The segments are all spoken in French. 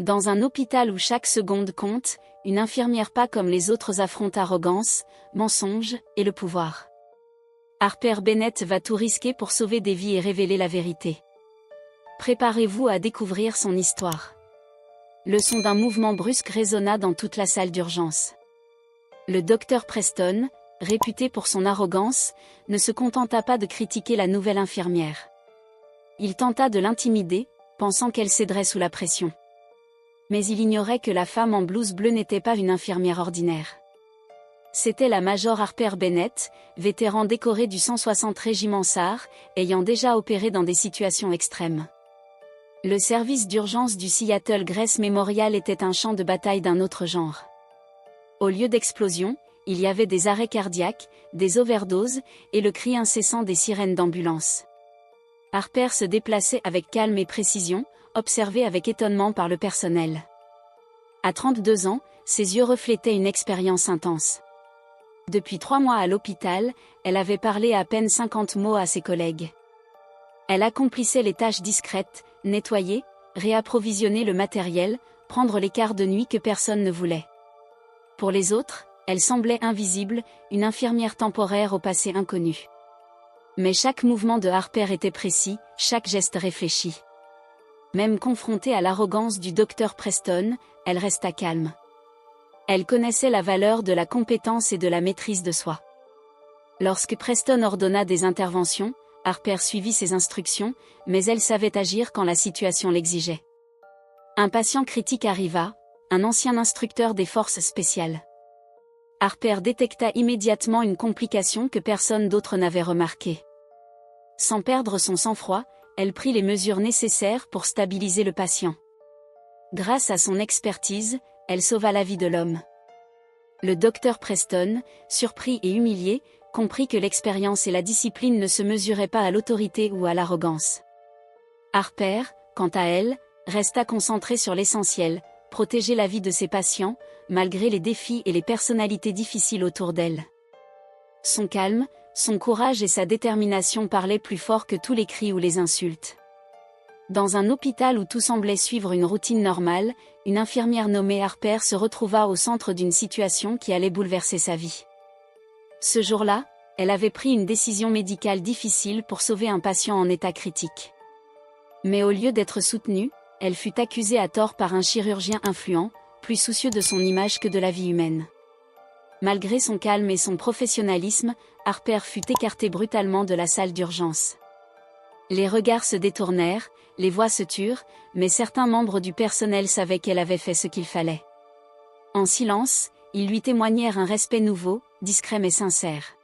Dans un hôpital où chaque seconde compte, une infirmière pas comme les autres affronte arrogance, mensonge et le pouvoir. Harper Bennett va tout risquer pour sauver des vies et révéler la vérité. Préparez-vous à découvrir son histoire. Le son d'un mouvement brusque résonna dans toute la salle d'urgence. Le docteur Preston, réputé pour son arrogance, ne se contenta pas de critiquer la nouvelle infirmière. Il tenta de l'intimider, pensant qu'elle céderait sous la pression. Mais il ignorait que la femme en blouse bleue n'était pas une infirmière ordinaire. C'était la Major Harper Bennett, vétéran décoré du 160 Régiment SAR, ayant déjà opéré dans des situations extrêmes. Le service d'urgence du Seattle Grace Memorial était un champ de bataille d'un autre genre. Au lieu d'explosions, il y avait des arrêts cardiaques, des overdoses, et le cri incessant des sirènes d'ambulance. Harper se déplaçait avec calme et précision, observé avec étonnement par le personnel. À 32 ans, ses yeux reflétaient une expérience intense. Depuis 3 mois à l'hôpital, elle avait parlé à peine 50 mots à ses collègues. Elle accomplissait les tâches discrètes, nettoyer, réapprovisionner le matériel, prendre les quarts de nuit que personne ne voulait. Pour les autres, elle semblait invisible, une infirmière temporaire au passé inconnu. Mais chaque mouvement de Harper était précis, chaque geste réfléchi. Même confrontée à l'arrogance du docteur Preston, elle resta calme. Elle connaissait la valeur de la compétence et de la maîtrise de soi. Lorsque Preston ordonna des interventions, Harper suivit ses instructions, mais elle savait agir quand la situation l'exigeait. Un patient critique arriva, un ancien instructeur des forces spéciales. Harper détecta immédiatement une complication que personne d'autre n'avait remarquée. Sans perdre son sang-froid, elle prit les mesures nécessaires pour stabiliser le patient. Grâce à son expertise, elle sauva la vie de l'homme. Le docteur Preston, surpris et humilié, comprit que l'expérience et la discipline ne se mesuraient pas à l'autorité ou à l'arrogance. Harper, quant à elle, resta concentrée sur l'essentiel, protéger la vie de ses patients, malgré les défis et les personnalités difficiles autour d'elle. Son calme, son courage et sa détermination parlaient plus fort que tous les cris ou les insultes. Dans un hôpital où tout semblait suivre une routine normale, une infirmière nommée Harper se retrouva au centre d'une situation qui allait bouleverser sa vie. Ce jour-là, elle avait pris une décision médicale difficile pour sauver un patient en état critique. Mais au lieu d'être soutenue, elle fut accusée à tort par un chirurgien influent, plus soucieux de son image que de la vie humaine. Malgré son calme et son professionnalisme, Harper fut écartée brutalement de la salle d'urgence. Les regards se détournèrent, les voix se turent, mais certains membres du personnel savaient qu'elle avait fait ce qu'il fallait. En silence, ils lui témoignèrent un respect nouveau, discret mais sincère.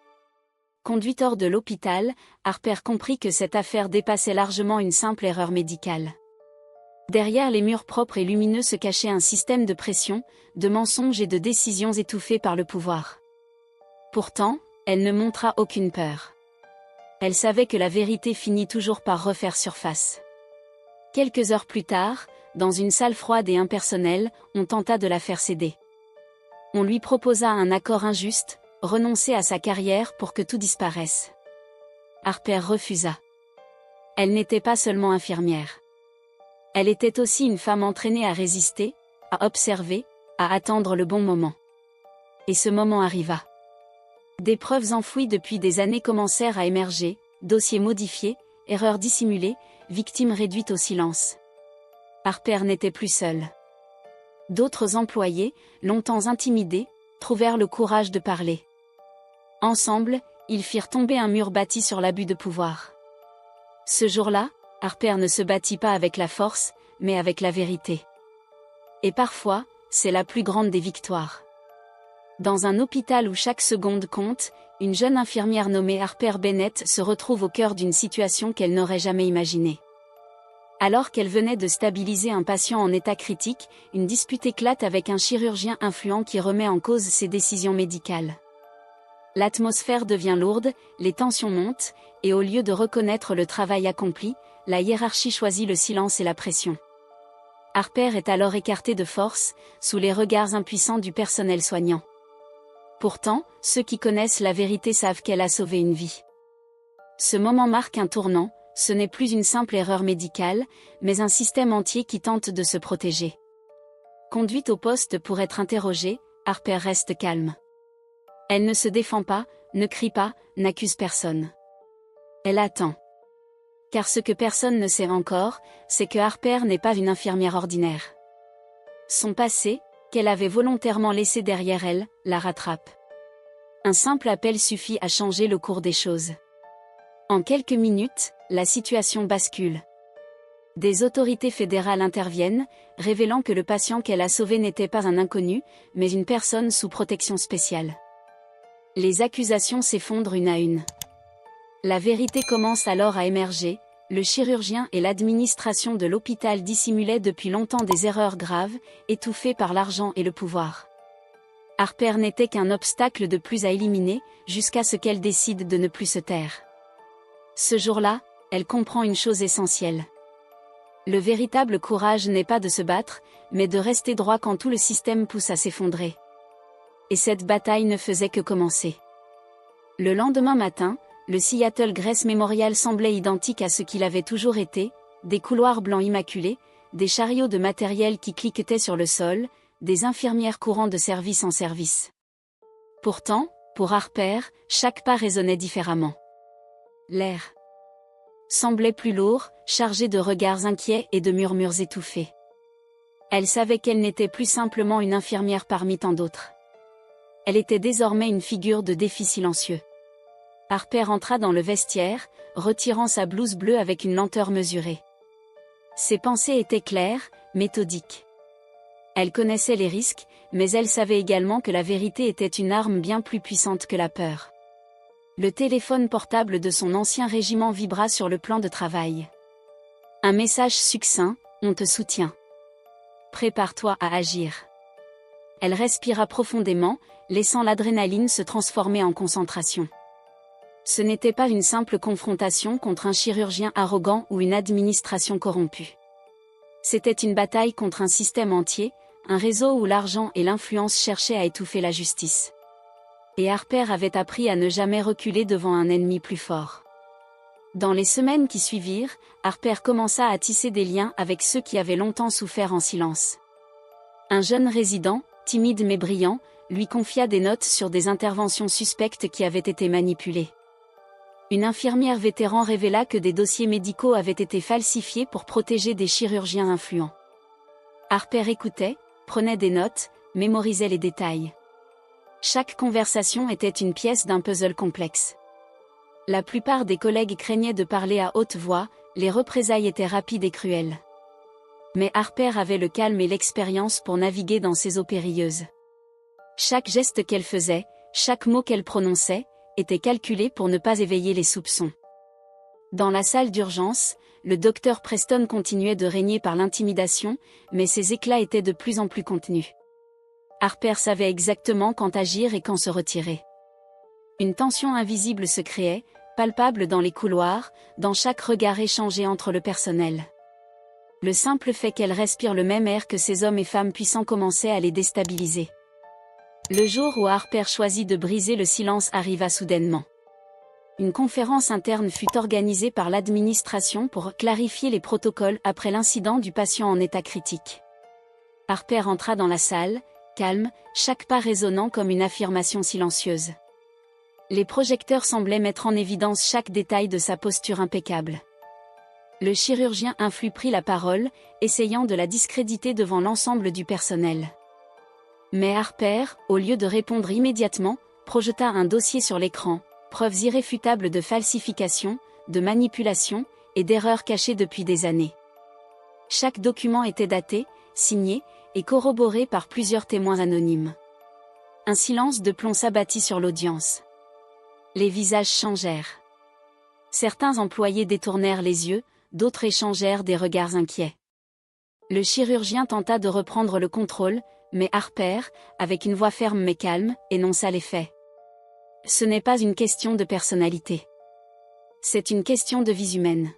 Conduite hors de l'hôpital, Harper comprit que cette affaire dépassait largement une simple erreur médicale. Derrière les murs propres et lumineux se cachait un système de pression, de mensonges et de décisions étouffées par le pouvoir. Pourtant, elle ne montra aucune peur. Elle savait que la vérité finit toujours par refaire surface. Quelques heures plus tard, dans une salle froide et impersonnelle, on tenta de la faire céder. On lui proposa un accord injuste, renoncer à sa carrière pour que tout disparaisse. Harper refusa. Elle n'était pas seulement infirmière. Elle était aussi une femme entraînée à résister, à observer, à attendre le bon moment. Et ce moment arriva. Des preuves enfouies depuis des années commencèrent à émerger, dossiers modifiés, erreurs dissimulées, victimes réduites au silence. Harper n'était plus seule. D'autres employés, longtemps intimidés, trouvèrent le courage de parler. Ensemble, ils firent tomber un mur bâti sur l'abus de pouvoir. Ce jour-là, Harper ne se battit pas avec la force, mais avec la vérité. Et parfois, c'est la plus grande des victoires. Dans un hôpital où chaque seconde compte, une jeune infirmière nommée Harper Bennett se retrouve au cœur d'une situation qu'elle n'aurait jamais imaginée. Alors qu'elle venait de stabiliser un patient en état critique, une dispute éclate avec un chirurgien influent qui remet en cause ses décisions médicales. L'atmosphère devient lourde, les tensions montent, et au lieu de reconnaître le travail accompli, la hiérarchie choisit le silence et la pression. Harper est alors écartée de force, sous les regards impuissants du personnel soignant. Pourtant, ceux qui connaissent la vérité savent qu'elle a sauvé une vie. Ce moment marque un tournant, ce n'est plus une simple erreur médicale, mais un système entier qui tente de se protéger. Conduite au poste pour être interrogée, Harper reste calme. Elle ne se défend pas, ne crie pas, n'accuse personne. Elle attend. Car ce que personne ne sait encore, c'est que Harper n'est pas une infirmière ordinaire. Son passé, qu'elle avait volontairement laissé derrière elle, la rattrape. Un simple appel suffit à changer le cours des choses. En quelques minutes, la situation bascule. Des autorités fédérales interviennent, révélant que le patient qu'elle a sauvé n'était pas un inconnu, mais une personne sous protection spéciale. Les accusations s'effondrent une à une. La vérité commence alors à émerger, le chirurgien et l'administration de l'hôpital dissimulaient depuis longtemps des erreurs graves, étouffées par l'argent et le pouvoir. Harper n'était qu'un obstacle de plus à éliminer, jusqu'à ce qu'elle décide de ne plus se taire. Ce jour-là, elle comprend une chose essentielle. Le véritable courage n'est pas de se battre, mais de rester droit quand tout le système pousse à s'effondrer. Et cette bataille ne faisait que commencer. Le lendemain matin, le Seattle Grace Memorial semblait identique à ce qu'il avait toujours été, des couloirs blancs immaculés, des chariots de matériel qui cliquetaient sur le sol, des infirmières courant de service en service. Pourtant, pour Harper, chaque pas résonnait différemment. L'air semblait plus lourd, chargé de regards inquiets et de murmures étouffés. Elle savait qu'elle n'était plus simplement une infirmière parmi tant d'autres. Elle était désormais une figure de défi silencieux. Harper entra dans le vestiaire, retirant sa blouse bleue avec une lenteur mesurée. Ses pensées étaient claires, méthodiques. Elle connaissait les risques, mais elle savait également que la vérité était une arme bien plus puissante que la peur. Le téléphone portable de son ancien régiment vibra sur le plan de travail. Un message succinct, on te soutient. Prépare-toi à agir. Elle respira profondément, laissant l'adrénaline se transformer en concentration. Ce n'était pas une simple confrontation contre un chirurgien arrogant ou une administration corrompue. C'était une bataille contre un système entier, un réseau où l'argent et l'influence cherchaient à étouffer la justice. Et Harper avait appris à ne jamais reculer devant un ennemi plus fort. Dans les semaines qui suivirent, Harper commença à tisser des liens avec ceux qui avaient longtemps souffert en silence. Un jeune résident, timide mais brillant, lui confia des notes sur des interventions suspectes qui avaient été manipulées. Une infirmière vétéran révéla que des dossiers médicaux avaient été falsifiés pour protéger des chirurgiens influents. Harper écoutait, prenait des notes, mémorisait les détails. Chaque conversation était une pièce d'un puzzle complexe. La plupart des collègues craignaient de parler à haute voix, les représailles étaient rapides et cruelles. Mais Harper avait le calme et l'expérience pour naviguer dans ces eaux périlleuses. Chaque geste qu'elle faisait, chaque mot qu'elle prononçait, était calculé pour ne pas éveiller les soupçons. Dans la salle d'urgence, le docteur Preston continuait de régner par l'intimidation, mais ses éclats étaient de plus en plus contenus. Harper savait exactement quand agir et quand se retirer. Une tension invisible se créait, palpable dans les couloirs, dans chaque regard échangé entre le personnel. Le simple fait qu'elle respire le même air que ces hommes et femmes puissants commençait à les déstabiliser. Le jour où Harper choisit de briser le silence arriva soudainement. Une conférence interne fut organisée par l'administration pour clarifier les protocoles après l'incident du patient en état critique. Harper entra dans la salle, calme, chaque pas résonnant comme une affirmation silencieuse. Les projecteurs semblaient mettre en évidence chaque détail de sa posture impeccable. Le chirurgien influe prit la parole, essayant de la discréditer devant l'ensemble du personnel. Mais Harper, au lieu de répondre immédiatement, projeta un dossier sur l'écran, preuves irréfutables de falsification, de manipulation, et d'erreurs cachées depuis des années. Chaque document était daté, signé, et corroboré par plusieurs témoins anonymes. Un silence de plomb s'abattit sur l'audience. Les visages changèrent. Certains employés détournèrent les yeux, d'autres échangèrent des regards inquiets. Le chirurgien tenta de reprendre le contrôle, mais Harper, avec une voix ferme mais calme, énonça les faits. Ce n'est pas une question de personnalité. C'est une question de vies humaines.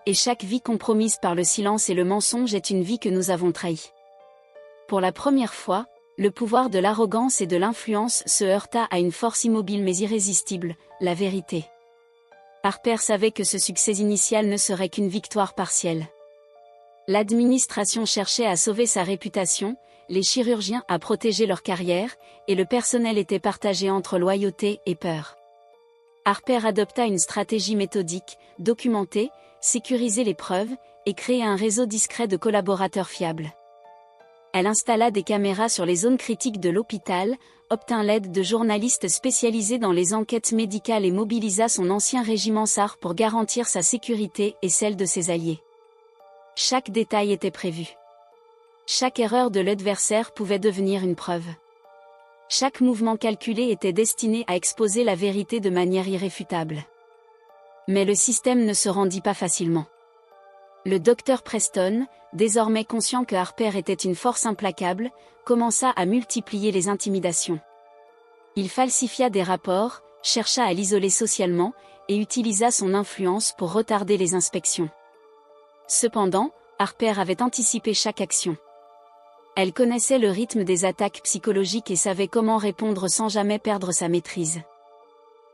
Et chaque vie compromise par le silence et le mensonge est une vie que nous avons trahie. Pour la première fois, le pouvoir de l'arrogance et de l'influence se heurta à une force immobile mais irrésistible, la vérité. Harper savait que ce succès initial ne serait qu'une victoire partielle. L'administration cherchait à sauver sa réputation, les chirurgiens à protéger leur carrière, et le personnel était partagé entre loyauté et peur. Harper adopta une stratégie méthodique, documenter, sécuriser les preuves, et créer un réseau discret de collaborateurs fiables. Elle installa des caméras sur les zones critiques de l'hôpital, obtint l'aide de journalistes spécialisés dans les enquêtes médicales et mobilisa son ancien régiment SAR pour garantir sa sécurité et celle de ses alliés. Chaque détail était prévu. Chaque erreur de l'adversaire pouvait devenir une preuve. Chaque mouvement calculé était destiné à exposer la vérité de manière irréfutable. Mais le système ne se rendit pas facilement. Le docteur Preston, désormais conscient que Harper était une force implacable, commença à multiplier les intimidations. Il falsifia des rapports, chercha à l'isoler socialement, et utilisa son influence pour retarder les inspections. Cependant, Harper avait anticipé chaque action. Elle connaissait le rythme des attaques psychologiques et savait comment répondre sans jamais perdre sa maîtrise.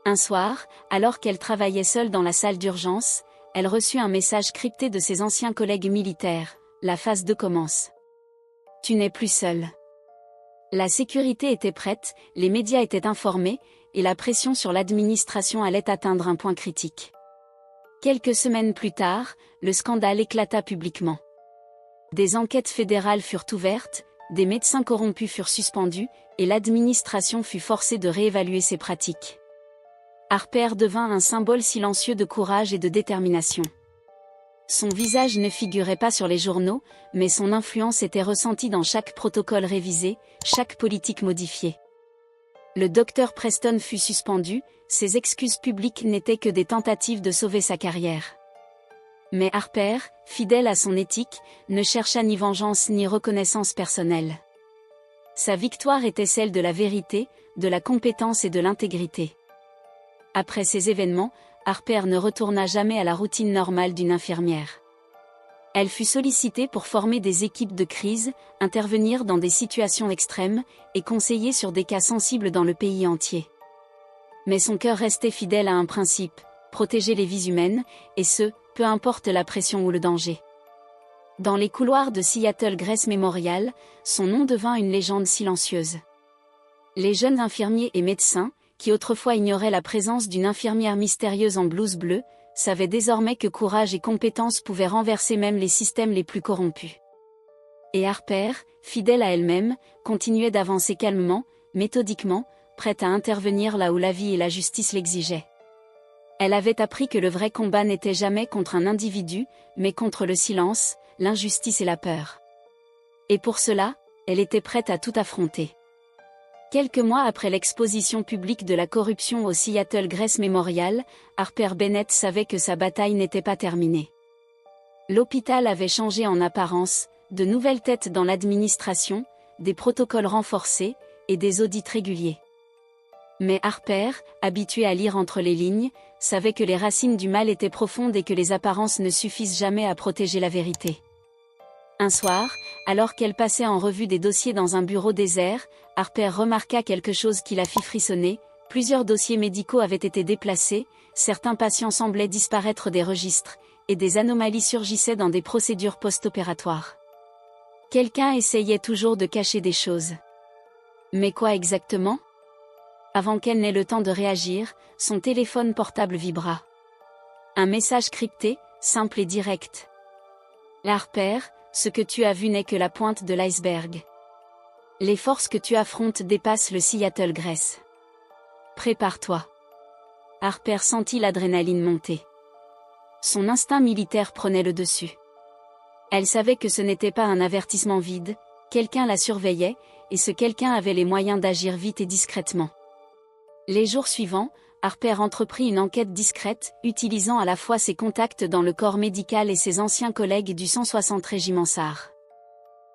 Un soir, alors qu'elle travaillait seule dans la salle d'urgence, elle reçut un message crypté de ses anciens collègues militaires. La phase 2 commence. Tu n'es plus seule. La sécurité était prête, les médias étaient informés, et la pression sur l'administration allait atteindre un point critique. Quelques semaines plus tard, le scandale éclata publiquement. Des enquêtes fédérales furent ouvertes, des médecins corrompus furent suspendus, et l'administration fut forcée de réévaluer ses pratiques. Harper devint un symbole silencieux de courage et de détermination. Son visage ne figurait pas sur les journaux, mais son influence était ressentie dans chaque protocole révisé, chaque politique modifiée. Le docteur Preston fut suspendu, ses excuses publiques n'étaient que des tentatives de sauver sa carrière. Mais Harper, fidèle à son éthique, ne chercha ni vengeance ni reconnaissance personnelle. Sa victoire était celle de la vérité, de la compétence et de l'intégrité. Après ces événements, Harper ne retourna jamais à la routine normale d'une infirmière. Elle fut sollicitée pour former des équipes de crise, intervenir dans des situations extrêmes, et conseiller sur des cas sensibles dans le pays entier. Mais son cœur restait fidèle à un principe, protéger les vies humaines, et ce, peu importe la pression ou le danger. Dans les couloirs de Seattle Grace Memorial, son nom devint une légende silencieuse. Les jeunes infirmiers et médecins, qui autrefois ignoraient la présence d'une infirmière mystérieuse en blouse bleue, savaient désormais que courage et compétence pouvaient renverser même les systèmes les plus corrompus. Et Harper, fidèle à elle-même, continuait d'avancer calmement, méthodiquement, prête à intervenir là où la vie et la justice l'exigeaient. Elle avait appris que le vrai combat n'était jamais contre un individu, mais contre le silence, l'injustice et la peur. Et pour cela, elle était prête à tout affronter. Quelques mois après l'exposition publique de la corruption au Seattle Grace Memorial, Harper Bennett savait que sa bataille n'était pas terminée. L'hôpital avait changé en apparence, de nouvelles têtes dans l'administration, des protocoles renforcés, et des audits réguliers. Mais Harper, habituée à lire entre les lignes, savait que les racines du mal étaient profondes et que les apparences ne suffisent jamais à protéger la vérité. Un soir, alors qu'elle passait en revue des dossiers dans un bureau désert, Harper remarqua quelque chose qui la fit frissonner. Plusieurs dossiers médicaux avaient été déplacés, certains patients semblaient disparaître des registres, et des anomalies surgissaient dans des procédures post-opératoires. Quelqu'un essayait toujours de cacher des choses. Mais quoi exactement ? Avant qu'elle n'ait le temps de réagir, son téléphone portable vibra. Un message crypté, simple et direct. Harper, ce que tu as vu n'est que la pointe de l'iceberg. Les forces que tu affrontes dépassent le Seattle Grace. Prépare-toi. Harper sentit l'adrénaline monter. Son instinct militaire prenait le dessus. Elle savait que ce n'était pas un avertissement vide, quelqu'un la surveillait, et ce quelqu'un avait les moyens d'agir vite et discrètement. Les jours suivants, Harper entreprit une enquête discrète, utilisant à la fois ses contacts dans le corps médical et ses anciens collègues du 160 Régiment SAR.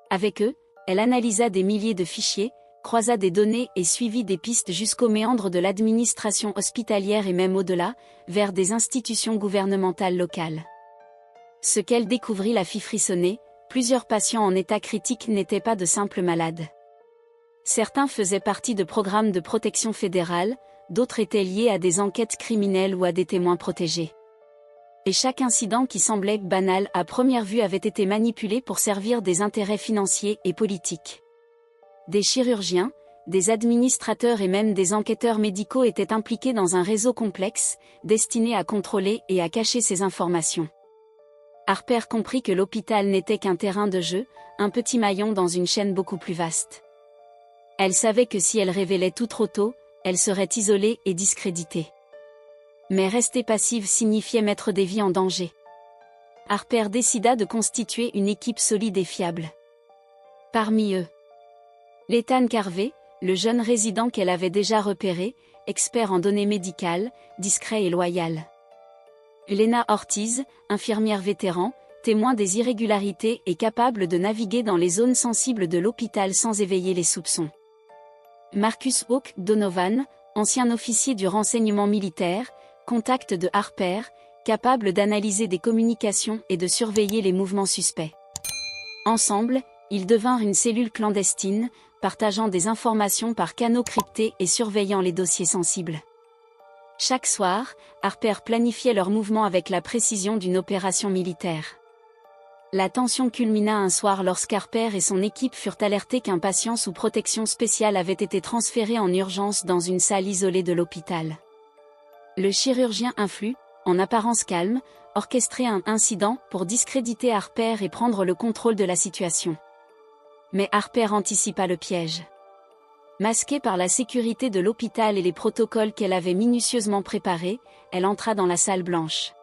Avec eux, elle analysa des milliers de fichiers, croisa des données et suivit des pistes jusqu'aux méandres de l'administration hospitalière et même au-delà, vers des institutions gouvernementales locales. Ce qu'elle découvrit la fit frissonner, plusieurs patients en état critique n'étaient pas de simples malades. Certains faisaient partie de programmes de protection fédérale, d'autres étaient liés à des enquêtes criminelles ou à des témoins protégés. Et chaque incident qui semblait banal à première vue avait été manipulé pour servir des intérêts financiers et politiques. Des chirurgiens, des administrateurs et même des enquêteurs médicaux étaient impliqués dans un réseau complexe, destiné à contrôler et à cacher ces informations. Harper comprit que l'hôpital n'était qu'un terrain de jeu, un petit maillon dans une chaîne beaucoup plus vaste. Elle savait que si elle révélait tout trop tôt, elle serait isolée et discréditée. Mais rester passive signifiait mettre des vies en danger. Harper décida de constituer une équipe solide et fiable. Parmi eux, Ethan Carvey, le jeune résident qu'elle avait déjà repéré, expert en données médicales, discret et loyal. Lena Ortiz, infirmière vétéran, témoin des irrégularités et capable de naviguer dans les zones sensibles de l'hôpital sans éveiller les soupçons. Marcus Hawk Donovan, ancien officier du renseignement militaire, contact de Harper, capable d'analyser des communications et de surveiller les mouvements suspects. Ensemble, ils devinrent une cellule clandestine, partageant des informations par canaux cryptés et surveillant les dossiers sensibles. Chaque soir, Harper planifiait leurs mouvements avec la précision d'une opération militaire. La tension culmina un soir lorsqu'Harper et son équipe furent alertés qu'un patient sous protection spéciale avait été transféré en urgence dans une salle isolée de l'hôpital. Le chirurgien influe, en apparence calme, orchestrait un incident pour discréditer Harper et prendre le contrôle de la situation. Mais Harper anticipa le piège. Masquée par la sécurité de l'hôpital et les protocoles qu'elle avait minutieusement préparés, elle entra dans la salle blanche.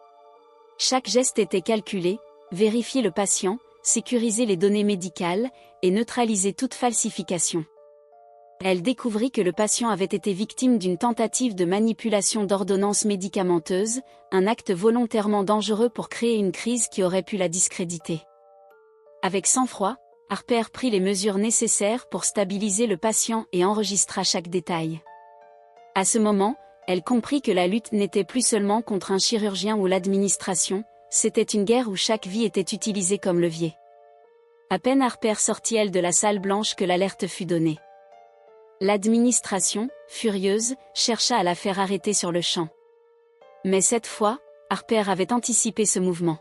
Chaque geste était calculé, vérifier le patient, sécuriser les données médicales, et neutraliser toute falsification. Elle découvrit que le patient avait été victime d'une tentative de manipulation d'ordonnances médicamenteuses, un acte volontairement dangereux pour créer une crise qui aurait pu la discréditer. Avec sang-froid, Harper prit les mesures nécessaires pour stabiliser le patient et enregistra chaque détail. À ce moment, elle comprit que la lutte n'était plus seulement contre un chirurgien ou l'administration, c'était une guerre où chaque vie était utilisée comme levier. À peine Harper sortit-elle de la salle blanche que l'alerte fut donnée. L'administration, furieuse, chercha à la faire arrêter sur le champ. Mais cette fois, Harper avait anticipé ce mouvement.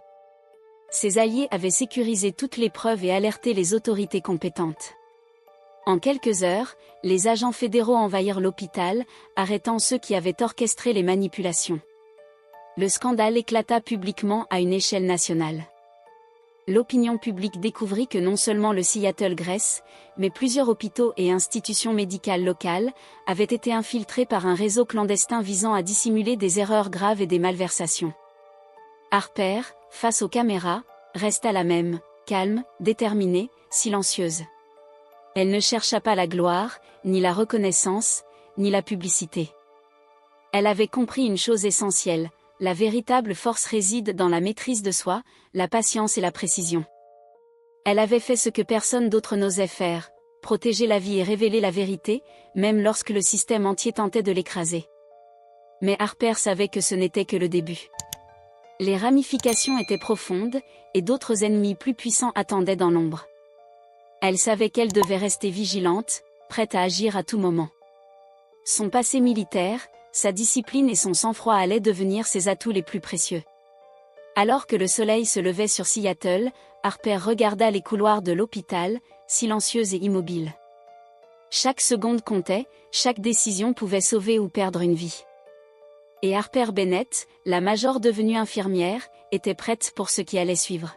Ses alliés avaient sécurisé toutes les preuves et alerté les autorités compétentes. En quelques heures, les agents fédéraux envahirent l'hôpital, arrêtant ceux qui avaient orchestré les manipulations. Le scandale éclata publiquement à une échelle nationale. L'opinion publique découvrit que non seulement le Seattle Grace, mais plusieurs hôpitaux et institutions médicales locales, avaient été infiltrés par un réseau clandestin visant à dissimuler des erreurs graves et des malversations. Harper, face aux caméras, resta la même, calme, déterminée, silencieuse. Elle ne chercha pas la gloire, ni la reconnaissance, ni la publicité. Elle avait compris une chose essentielle, la véritable force réside dans la maîtrise de soi, la patience et la précision. Elle avait fait ce que personne d'autre n'osait faire, protéger la vie et révéler la vérité, même lorsque le système entier tentait de l'écraser. Mais Harper savait que ce n'était que le début. Les ramifications étaient profondes, et d'autres ennemis plus puissants attendaient dans l'ombre. Elle savait qu'elle devait rester vigilante, prête à agir à tout moment. Son passé militaire, sa discipline et son sang-froid allaient devenir ses atouts les plus précieux. Alors que le soleil se levait sur Seattle, Harper regarda les couloirs de l'hôpital, silencieuse et immobile. Chaque seconde comptait, chaque décision pouvait sauver ou perdre une vie. Et Harper Bennett, la major devenue infirmière, était prête pour ce qui allait suivre.